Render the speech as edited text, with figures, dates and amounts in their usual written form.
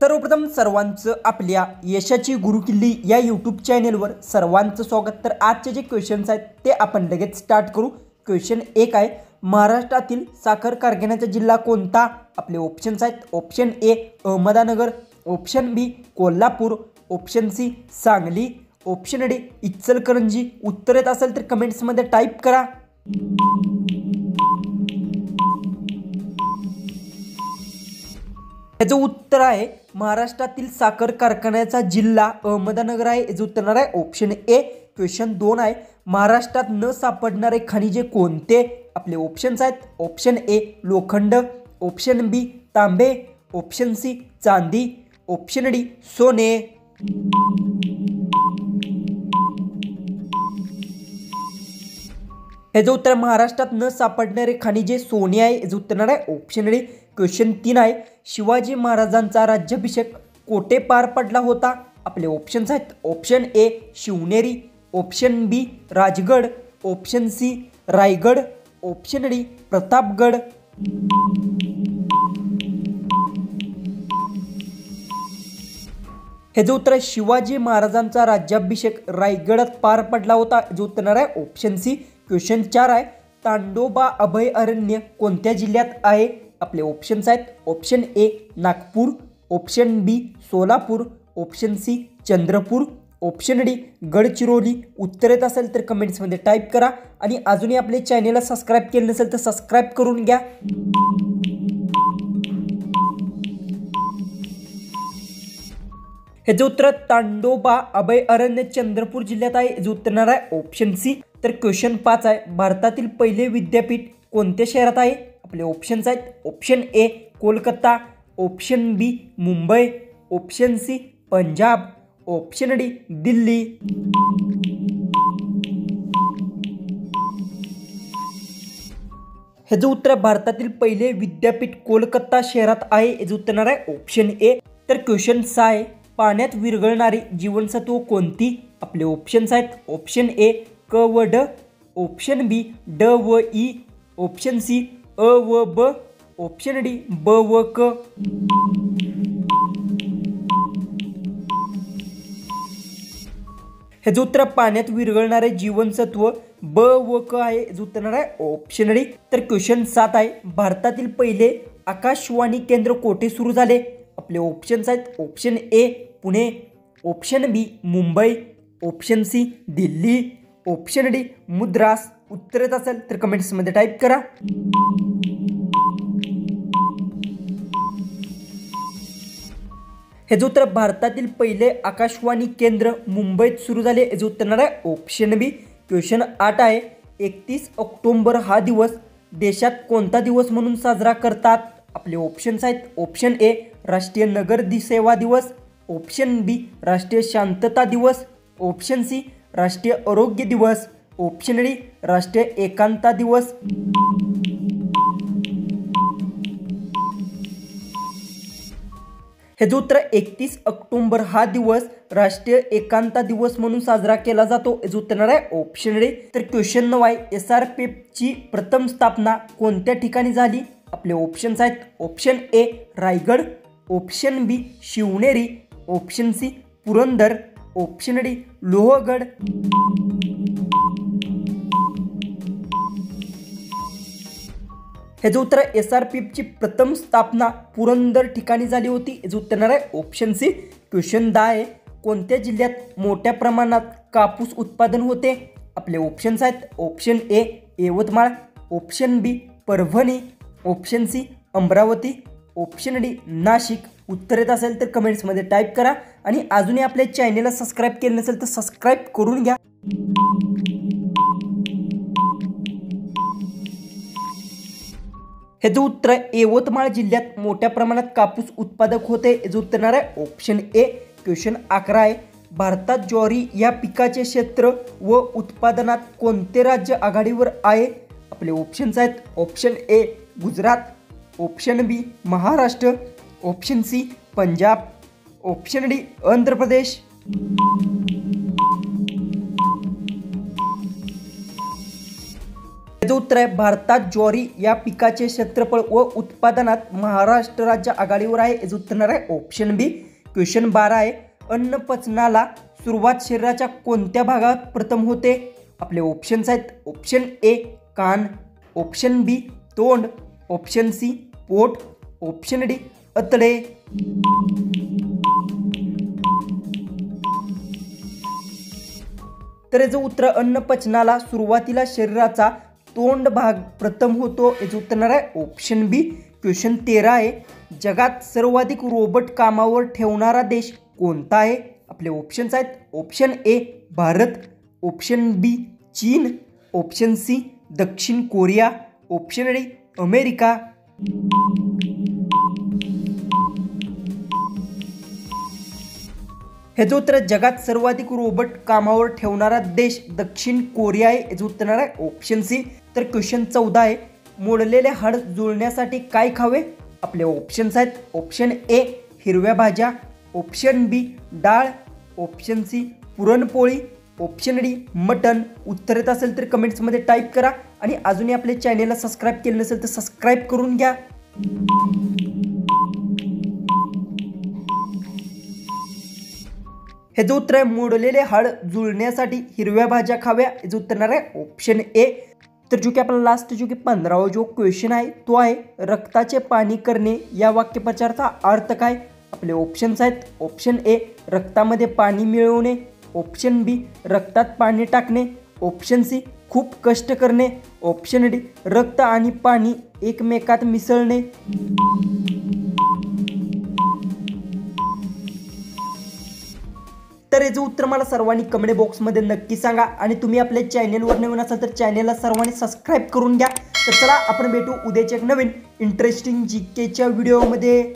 सर्वप्रथम सर्वांचं आपल्या यशाची गुरुकिल्ली या यूट्यूब चॅनेलवर सर्वांचं स्वागत। तर आजचे जे क्वेश्चन्स आहेत ते आपण लगेच स्टार्ट करू। क्वेश्चन 1 आहे, महाराष्ट्रातील साखर कारखान्याचा जिल्हा कोणता? आपले ऑप्शन्स आहेत, option A Ahmednagar, option B Kolhapur, option C Sangli, option D Ichalkaranji. उत्तर येत असेल तर कमेंट्समध्ये टाईप करा। याचं उत्तर आहे महाराष्ट्रातील साखर कारखान्याचा जिल्हा अहमदनगर आहे। याचं उत्तर आहे ऑप्शन ए। क्वेश्चन 2 आहे, महाराष्ट्रात न सापडणारे खनिजे कोणते? आपले ऑप्शन्स आहेत, ऑप्शन ए लोखंड, ऑप्शन बी तांबे, ऑप्शन सी चांदी, ऑप्शन डी सोने। याचं उत्तर महाराष्ट्रात न सापडणारे खनिजे सोने आहे। याचं उत्तर आहे ऑप्शन डी। क्वेश्चन 3 आहे, शिवाजी महाराजांचा राज्याभिषेक कोठे पार पडला होता? आपले ऑप्शन्स आहेत, option A Shivneri, option B Rajgad, option C Raigad, option D Pratapgad. याचं उत्तर आहे शिवाजी महाराजांचा राज्याभिषेक रायगडात पार पडला होता। याचं उत्तर आहे ऑप्शन सी। क्वेश्चन 4 आहे, तांडोबा अभयारण्य कोणत्या जिल्ह्यात आहे? आपले ऑप्शन्स आहेत, option A Nagpur, option B Solapur, option C Chandrapur, option D Gadchiroli. उत्तर येत असेल तर कमेंट्समध्ये टाईप करा आणि अजूनही आपले चॅनेलला सबस्क्राईब केले नसेल तर सबस्क्राईब करून घ्या। याचं उत्तर तांडोबा अभयारण्य चंद्रपूर जिल्ह्यात आहे। याचं उत्तर आहे ऑप्शन सी। तर क्वेश्चन 5 आहे, भारतातील पहिले विद्यापीठ कोणत्या शहरात आहे? आपले ऑप्शन्स आहेत, option A Kolkata, option B Mumbai, option C Punjab, option D Delhi. याचं उत्तर भारतातील पहिले विद्यापीठ कोलकाता शहरात आहे। याचं उत्तर आहे ऑप्शन ए। तर क्वेश्चन 6 आहे, पाण्यात विरघळणारी जीवनसत्व कोणती? आपले ऑप्शन्स आहेत, ऑप्शन ए क व ड, ऑप्शन बी ड व ई, ऑप्शन सी अ व ब, ऑप्शन डी ब व क। याचं उत्तर पाण्यात विरघळणारे जीवनसत्व ब व क आहे। याचं उत्तर आहे ऑप्शन डी। तर क्वेश्चन 7 आहे, भारतातील पहिले आकाशवाणी केंद्र कोठे सुरू झाले? आपले ऑप्शन्स आहेत, option A Pune, option B Mumbai, option C Delhi, option D Madras. उत्तर येत असेल तर कमेंट्समध्ये टाईप करा। याचं उत्तर भारतातील पहिले आकाशवाणी केंद्र मुंबईत सुरू झाले। याचं उत्तर आहे ऑप्शन बी। क्वेश्चन 8 आहे, 31 ऑक्टोबर हा दिवस देशात कोणता दिवस म्हणून साजरा करतात? आपले ऑप्शन्स आहेत, ऑप्शन ए राष्ट्रीय नगर सेवा दिवस, ऑप्शन बी राष्ट्रीय शांतता दिवस, ऑप्शन सी राष्ट्रीय आरोग्य दिवस, ऑप्शन डी राष्ट्रीय एकांता दिवस। याचं उत्तर 31 ऑक्टोबर हा दिवस राष्ट्रीय एकांता दिवस म्हणून साजरा केला जातो। याचं उत्तर आहे ऑप्शन डी। तर क्वेश्चन 9 आहे, SRPF ची प्रथम स्थापना कोणत्या ठिकाणी झाली? आपले ऑप्शन्स आहेत, option A Raigad, option B Shivneri, option C Purandar, option D Lohagad. याचं उत्तर SRPF ची प्रथम स्थापना पुरंदर ठिकाणी झाली होती। याचं उत्तर आहे ऑप्शन सी। क्वेश्चन 10 आहे, कोणत्या जिल्ह्यात मोठ्या प्रमाणात कापूस उत्पादन होते? आपले ऑप्शन्स आहेत, option A Yavatmal, option B Parbhani, option C Amravati, option D Nashik. उत्तर येत असेल तर कमेंट्समध्ये टाईप करा आणि अजूनही आपल्या चॅनेलला सबस्क्राईब केले नसेल तर सबस्क्राईब करून घ्या। याचं उत्तर यवतमाळ जिल्ह्यात मोठ्या प्रमाणात कापूस उत्पादक होते। याचं उत्तर आहे ऑप्शन ए। क्वेश्चन 11 आहे, भारतात ज्वारी या पिकाचे क्षेत्र व उत्पादनात कोणते राज्य आघाडीवर आहे? आपले ऑप्शन्स आहेत, option A Gujarat, option B Maharashtra, option C Punjab, option D Andhra Pradesh. ह्याचं उत्तर आहे भारतात ज्वारी या पिकाचे क्षेत्रफळ व उत्पादनात महाराष्ट्र राज्य आघाडीवर आहे. याचं उत्तर येणार आहे ऑप्शन बी. क्वेश्चन 12 आहे, अन्न पचनाला सुरुवात शरीराच्या कोणत्या भागात प्रथम होते? आपले ऑप्शन्स आहेत. ऑप्शन ए कान, ऑप्शन बी तोंड, ऑप्शन सी पोट, ऑप्शन डी अतडे. तर याचं उत्तर अन्न पचनाला सुरुवातीला शरीराचा तोंड भाग प्रथम होतो. याचं उत्तर येणार आहे ऑप्शन बी. क्वेश्चन 13 आहे, जगात सर्वाधिक रोबोट कामावर ठेवणारा देश कोणता आहे? आपले ऑप्शन्स आहेत. ऑप्शन ए भारत, ऑप्शन बी चीन, ऑप्शन सी दक्षिण कोरिया, ऑप्शन डी अमेरिका. ह्याचं उत्तर जगात सर्वाधिक रोबोट कामावर ठेवणारा देश दक्षिण कोरिया आहे. याचं उत्तर येणार आहे ऑप्शन सी. तर क्वेश्चन 14 आहे, मोडलेले हाड जुळण्यासाठी काय खावे? आपले ऑप्शन्स आहेत. ऑप्शन ए हिरव्या भाज्या, ऑप्शन बी डाळ, option C puranpoli, option D mutton. उत्तर येत असेल तर कमेंट्समध्ये टाईप करा आणि अजूनही आपल्या चॅनेलला सबस्क्राईब केलं नसेल तर सबस्क्राईब करून घ्या. ह्याचं उत्तर आहे मोडलेले हाड जुळण्यासाठी हिरव्या भाज्या खाव्या. याचं उत्तर येणार आहे ऑप्शन ए. तर जो की आपला लास्ट जो की 15वा जो क्वेश्चन आहे तो आहे, रक्ताचे पाणी करणे या वाक्यप्रचाराचा अर्थ काय? आपले ऑप्शन्स आहेत. ऑप्शन ए रक्तामध्ये पाणी मिळवणे, ऑप्शन बी रक्तात पाणी टाकणे, ऑप्शन सी खूप कष्ट करणे, ऑप्शन डी रक्त आणि पाणी एकमेकात मिसळणे. तर याचं उत्तर मला सर्वांनी कमेंट बॉक्समध्ये नक्की सांगा आणि तुम्ही आपल्या चॅनेलवर नवीन असाल तर चॅनेलला सर्वांनी सबस्क्राईब करून घ्या. तर चला आपण भेटू उद्याच्या एक नवीन इंटरेस्टिंग जीकेच्या व्हिडिओमध्ये.